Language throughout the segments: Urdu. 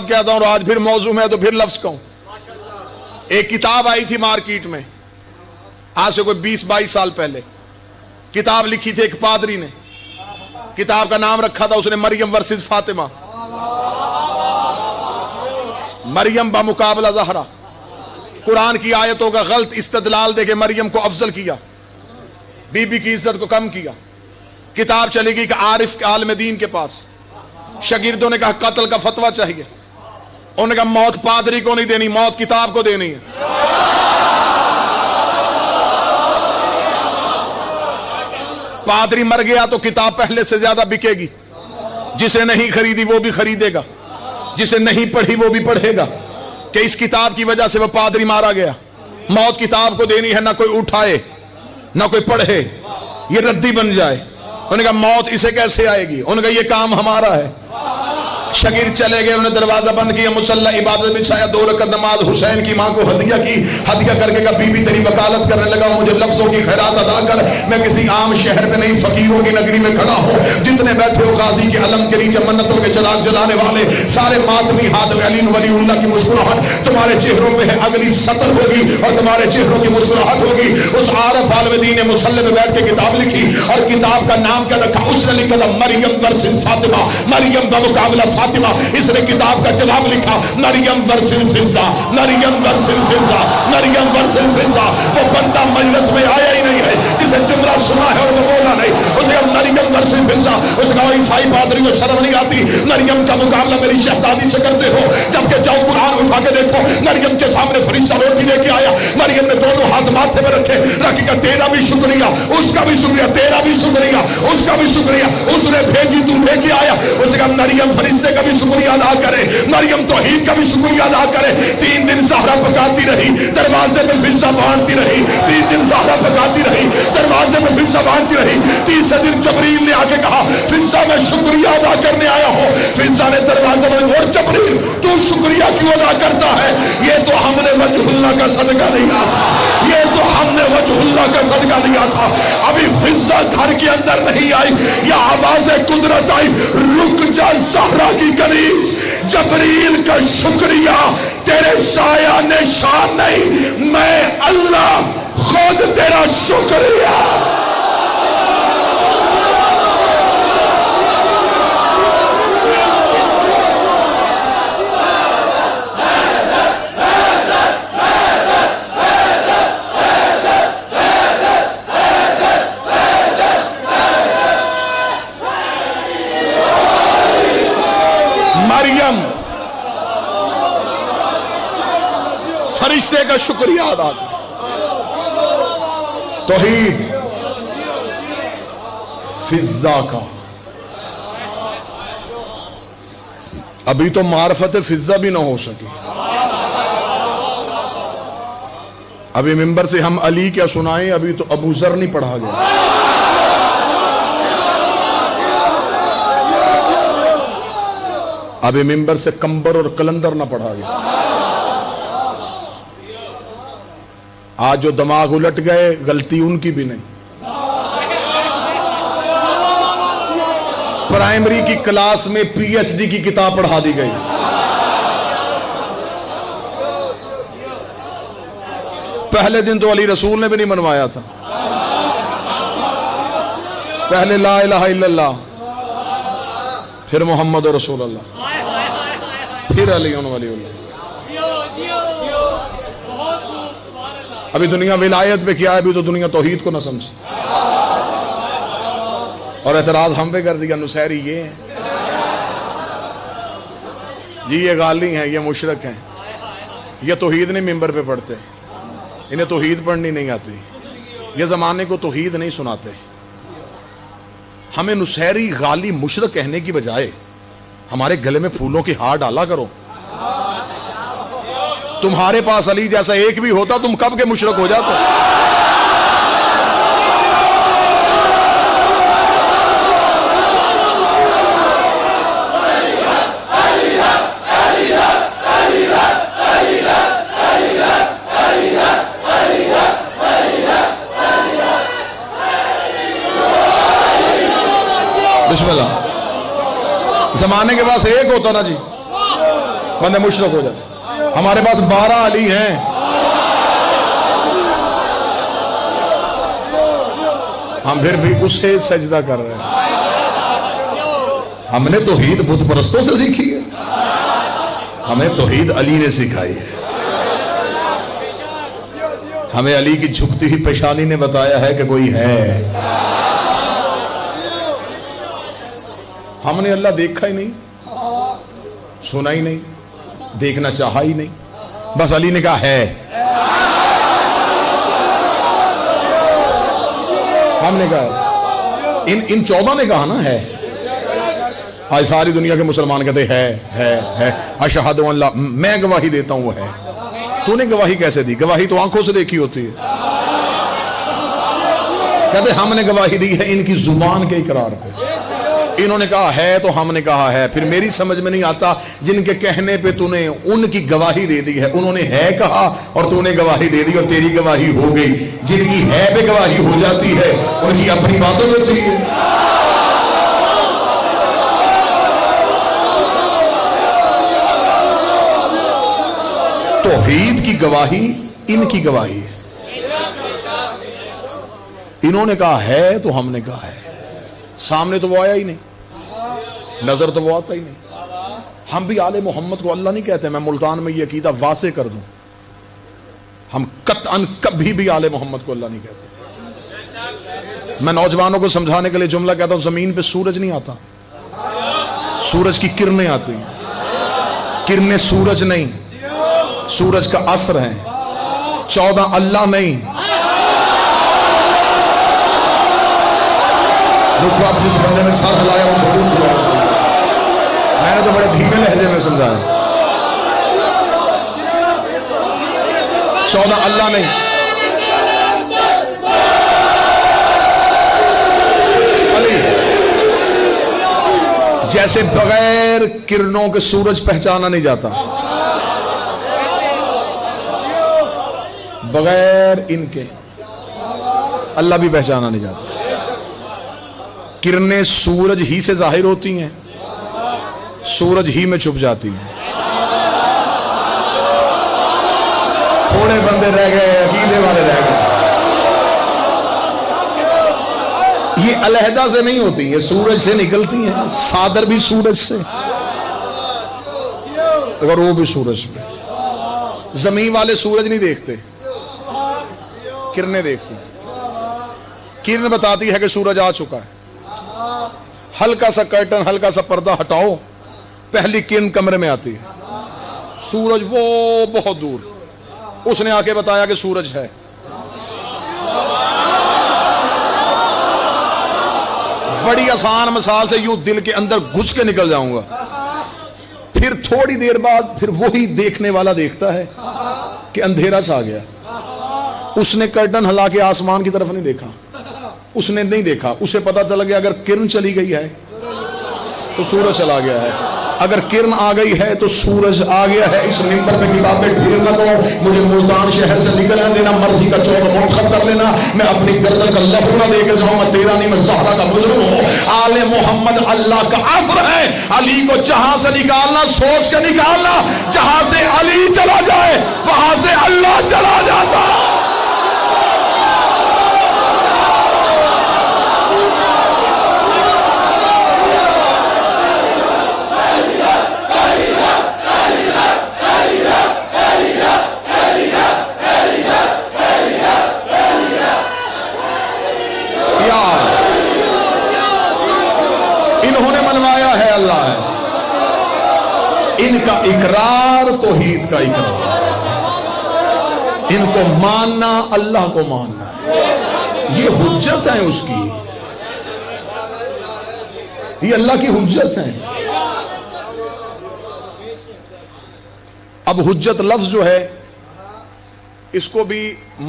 کہتا ہوں آج پھر موضوع میں تو پھر لفظ کہوں. ایک کتاب آئی تھی مارکیٹ میں آج سے کوئی 20-22 سال پہلے. کتاب لکھی تھی ایک پادری نے. کتاب کا نام رکھا تھا اس نے مریم ورسز فاطمہ. مریم بمقابلہ زہرا. قرآن کی آیتوں کا غلط استدلال دے کے مریم کو افضل کیا, بی بی کی عزت کو کم کیا. کتاب چلے گی کہ عارف عالم دین کے پاس. شاگردوں نے کہا قتل کا فتویٰ چاہیے. انہوں نے کہا موت پادری کو نہیں دینی, موت کتاب کو دینی ہے. پادری مر گیا تو کتاب پہلے سے زیادہ بکے گی. جسے نہیں خریدی وہ بھی خریدے گا, جسے نہیں پڑھی وہ بھی پڑھے گا. کہ اس کتاب کی وجہ سے وہ پادری مارا گیا. موت کتاب کو دینی ہے, نہ کوئی اٹھائے نہ کوئی پڑھے, یہ ردی بن جائے. انہوں نے کہا موت اسے کیسے آئے گی. انہوں نے کہا یہ کام ہمارا ہے. شاگرد چلے گئے, انہوں نے دروازہ بند کیا, مصلی عبادت بچھایا, 2 رکعت نماز حسین کی ماں کو ہدیہ کی. ہدیہ کر کے کہا بی بی تیری وکالت کرنے لگا, مجھے لفظوں کی خیرات ادا کر. میں کسی عام شہر میں نہیں, فقیروں کی نگری میں کھڑا ہوں. جتنے بیٹھے ہو غازی کے علم کے نیچے منتوں کے چراغ جلانے والے سارے ماتمی ہاتھ میں علی ولی اللہ کی مسکراہٹ تمہارے چہروں پہ ہے. اگلی سطر ہوگی اور تمہارے چہروں کی مسکراہٹ ہوگی. اس عارف عالم دین نے مصلی میں بیٹھ کے کتاب لکھی اور کتاب کا نام کیا رکھا. اس نے لکھا تھا مریم ورسز فاطمہ, مریم بمقابلہ فاطمہ. اس نے کتاب کا جواب لکھا مریم ورسز فضہ, مریم ورسز فضہ, مریم ورسز فضہ. وہ بندہ مجلس میں آیا ہی نہیں ہے جسے جملہ سنا ہے اور وہ بولا نہیں. اس نے مریم ورسز فضہ. اس نے عیسائی پادری کو شرم نہیں آتی, مریم کا مقابلہ میری شہزادی سے کرتے ہو, جبکہ جاؤ قرآن اٹھا کے دیکھو. مریم کے سامنے فرشتہ روٹی لے کے آیا. مریم نے دونوں ہاتھ ماتھے پہ رکھے, رکھ کے تیرا بھی شکریہ, اس کا بھی شکریہ, تیرا بھی شکریہ, اس کا بھی شکریہ. اس نے بھیجی, تو بھیج کے آیا. اس نے کہا مریم فرشتے کا بھی شکریہ ادا کرے, مریم توحید کا بھی شکریہ ادا کرے. 3 دن زہرا پکاتی رہی, دروازے میں فضہ باندھتی رہی. 3 دن زہرا پکاتی رہی, دروازے میں فضہ باندھتی رہی. تیسرے دن جبریل نے آ کے کہا فضہ میں شکریہ ادا کرنے آیا ہوں. فضہ نے دروازے میں, اور جبریل تو شکریہ کیوں ادا کرتا ہے؟ یہ تو ہم نے وجہ اللہ کا صدقہ لیا تھا, یہ تو ہم نے وجہ اللہ کا صدقہ لیا تھا. ابھی فضہ گھر کے اندر نہیں آئی, یا آواز قدرت آئی, رک جا زہرا کی کنیز, جبریل کا شکریہ تیرے سایہ نشان نہیں, میں اللہ خود تیرا شکریہ. مریم فرشتے کا شکریہ ادا کر. توحید فضہ کا. ابھی تو معرفت فضہ بھی نہ ہو سکی. ابھی ممبر سے ہم علی کیا سنائیں, ابھی تو ابو ذر نہیں پڑھا گیا. ابھی ممبر سے کمبر اور کلندر نہ پڑھا گیا. آج جو دماغ الٹ گئے غلطی ان کی بھی نہیں. پرائمری کی کلاس میں پی ایچ ڈی کی کتاب پڑھا دی گئی. پہلے دن تو علی رسول نے بھی نہیں منوایا تھا. پہلے لا الہ الا اللہ, پھر محمد رسول اللہ, پھر علی ولی اللہ. ابھی دنیا ولایت پہ کیا ہے, ابھی تو دنیا توحید کو نہ سمجھ. اور اعتراض ہم پہ کر دیا نصیری یہ ہیں جی, یہ غالی ہیں, یہ مشرک ہیں, یہ توحید نہیں ممبر پہ پڑھتے, انہیں توحید پڑھنی نہیں آتی, یہ زمانے کو توحید نہیں سناتے. ہمیں نصیری غالی مشرک کہنے کی بجائے ہمارے گلے میں پھولوں کی ہار ڈالا کرو. تمہارے پاس علی جیسا ایک بھی ہوتا تم کب کے مشرک ہو جاتے. بسم اللہ. زمانے کے پاس ایک ہوتا نا جی, بندے مشرک ہو جاتے. ہمارے پاس 12 علی ہیں. ہم پھر بھی اسے سجدہ کر رہے ہیں. ہم نے توحید بت پرستوں سے سیکھی ہے, ہمیں توحید علی نے سکھائی ہے. ہمیں علی کی جھکتی ہوئی پیشانی نے بتایا ہے کہ کوئی ہے. ہم نے اللہ دیکھا ہی نہیں, سنا ہی نہیں, دیکھنا چاہا ہی نہیں, بس علی نے کہا ہے. ہم نے کہا ان 14 نے کہا نا ہے. آج ساری دنیا کے مسلمان کہتے ہے اشہد ان لا, میں گواہی دیتا ہوں وہ ہے. تو نے گواہی کیسے دی؟ گواہی تو آنکھوں سے دیکھی ہوتی ہے. کہتے ہم نے گواہی دی ہے ان کی زبان کے اقرار پہ. انہوں نے کہا ہے تو ہم نے کہا ہے. پھر میری سمجھ میں نہیں آتا جن کے کہنے پہ تو نے ان کی گواہی دے دی ہے, انہوں نے ہے کہا اور تو نے گواہی دے دی اور تیری گواہی ہو گئی. جن کی ہے پہ گواہی ہو جاتی ہے ان کی اپنی باتوں ہوتی ہے. توحید کی گواہی ان کی گواہی ہے. انہوں نے کہا ہے تو ہم نے کہا ہے. سامنے تو وہ آیا ہی نہیں, نظر تو وہ آتا ہی نہیں. ہم بھی آل محمد کو اللہ نہیں کہتے. میں ملتان میں یہ عقیدہ واضح کر دوں, ہم قطعاً کبھی بھی آل محمد کو اللہ نہیں کہتے. میں نوجوانوں کو سمجھانے کے لیے جملہ کہتا ہوں, زمین پہ سورج نہیں آتا, سورج کی کرنیں آتی ہیں. کرنیں سورج نہیں, سورج کا اثر ہے. 14 اللہ نہیں. دیکھو آپ جس بندے نے ساتھ لایا وہ ضرور دعا. میں نے تو بڑے دھیمے لہجے میں سمجھایا. 14 اللہ نہیں. علی جیسے بغیر کرنوں کے سورج پہچانا نہیں جاتا, بغیر ان کے اللہ بھی پہچانا نہیں جاتا. کرنیں سورج ہی سے ظاہر ہوتی ہیں, سورج ہی میں چھپ جاتی ہیں. تھوڑے بندے رہ گئے, عقیدے والے رہ گئے. یہ علیحدہ سے نہیں ہوتی, یہ سورج سے نکلتی ہیں. صادر بھی سورج سے, اگر وہ بھی سورج میں. زمین والے سورج نہیں دیکھتے, کرنیں دیکھتی. کرن بتاتی ہے کہ سورج آ چکا ہے. ہلکا سا کرٹن, ہلکا سا پردہ ہٹاؤ, پہلی کرن کمرے میں آتی ہے. سورج وہ بہت دور, اس نے آ کے بتایا کہ سورج ہے. بڑی آسان مثال سے یوں دل کے اندر گھس کے نکل جاؤں گا. پھر تھوڑی دیر بعد پھر وہی دیکھنے والا دیکھتا ہے کہ اندھیرا چھا گیا. اس نے کرٹن ہلا کے آسمان کی طرف نہیں دیکھا, اس نے نہیں دیکھا. اسے پتا چل گیا اگر کرن چلی گئی ہے تو سورج چلا گیا ہے, اگر کرن آ گئی ہے تو سورج آ گیا ہے. اس منبر پہ کتابیں ڈھیر نہ کرو, مجھے ملتان شہر سے نکلنے دینا, مرضی کا چوک منتخب کر لینا. میں اپنی گردن کا لہو نہ دے کے جاؤں, میں تیرا نہیں, میں زہرا کا مجرم ہوں. آل محمد اللہ کا اثر ہے. علی کو جہاں سے نکالنا سوچ کے نکالنا, جہاں سے علی چلا جائے وہاں سے اللہ چلا جاتا. ان کا اقرار توحید کا اقرار, ان کو ماننا اللہ کو ماننا, یہ حجت ہے اس کی, یہ اللہ کی حجت ہے. اب حجت لفظ جو ہے اس کو بھی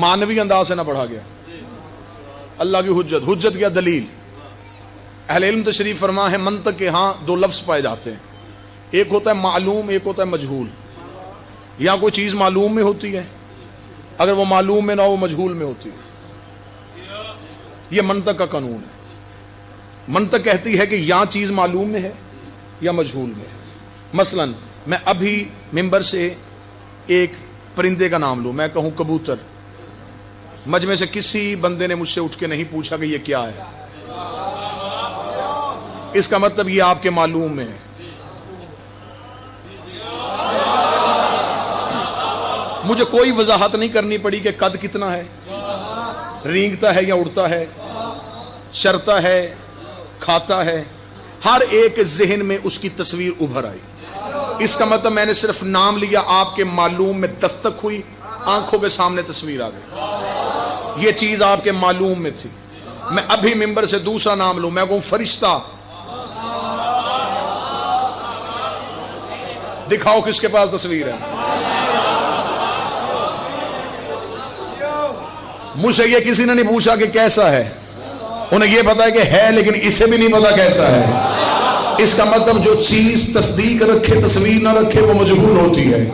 مانوی انداز سے نہ پڑھا گیا. اللہ کی حجت, حجت کیا دلیل. اہل علم تشریف فرما ہے منطق کے ہاں 2 لفظ پائے جاتے ہیں, ایک ہوتا ہے معلوم, ایک ہوتا ہے مجہول. یا کوئی چیز معلوم میں ہوتی ہے, اگر وہ معلوم میں نہ ہو مجہول میں ہوتی ہے. یہ منطق کا قانون ہے. منطق کہتی ہے کہ یا چیز معلوم میں ہے یا مجہول میں ہے. مثلا میں ابھی ممبر سے ایک پرندے کا نام لوں، میں کہوں کبوتر، مجمع سے کسی بندے نے مجھ سے اٹھ کے نہیں پوچھا کہ یہ کیا ہے، اس کا مطلب یہ آپ کے معلوم میں ہے۔ مجھے کوئی وضاحت نہیں کرنی پڑی کہ قد کتنا ہے، رینگتا ہے یا اڑتا ہے، چرتا ہے، کھاتا ہے، ہر ایک ذہن میں اس کی تصویر ابھر آئی۔ اس کا مطلب میں نے صرف نام لیا، آپ کے معلوم میں دستک ہوئی، آنکھوں کے سامنے تصویر آ گئی، یہ چیز آپ کے معلوم میں تھی۔ میں ابھی ممبر سے دوسرا نام لوں، میں کہوں فرشتہ، دکھاؤ کس کے پاس تصویر ہے۔ مجھ سے یہ کسی نے نہیں پوچھا کہ کیسا ہے، انہیں یہ پتا ہے کہ ہے لیکن اسے بھی نہیں پتا کیسا ہے۔ اس کا مطلب جو چیز تصدیق رکھے تصویر نہ رکھے وہ مجہول ہوتی ہے،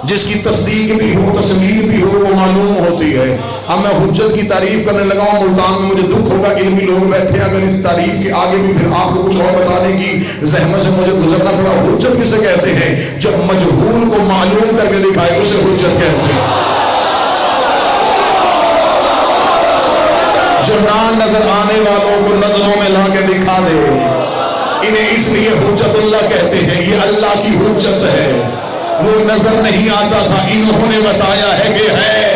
جس کی تصدیق بھی ہو تصویر بھی ہو وہ معلوم ہوتی ہے۔ اب میں حجت کی تعریف کرنے لگا ہوں، ملتان میں مجھے دکھ ہوگا، علمی لوگ بیٹھے ہیں، اگر اس تعریف کے آگے بھی پھر آپ کو کچھ اور بتانے کی زحمت سے مجھے گزرنا پڑا۔ حجت کسے کہتے ہیں؟ جب مجہول کو معلوم کر کے دکھائے اسے حجت کہتے ہیں۔ جو نہ نظر آنے والوں کو نظروں میں لا کے دکھا دے، انہیں اس لیے حجت اللہ کہتے ہیں۔ یہ اللہ کی حجت ہے، وہ نظر نہیں آتا تھا، انہوں نے بتایا ہے کہ ہے۔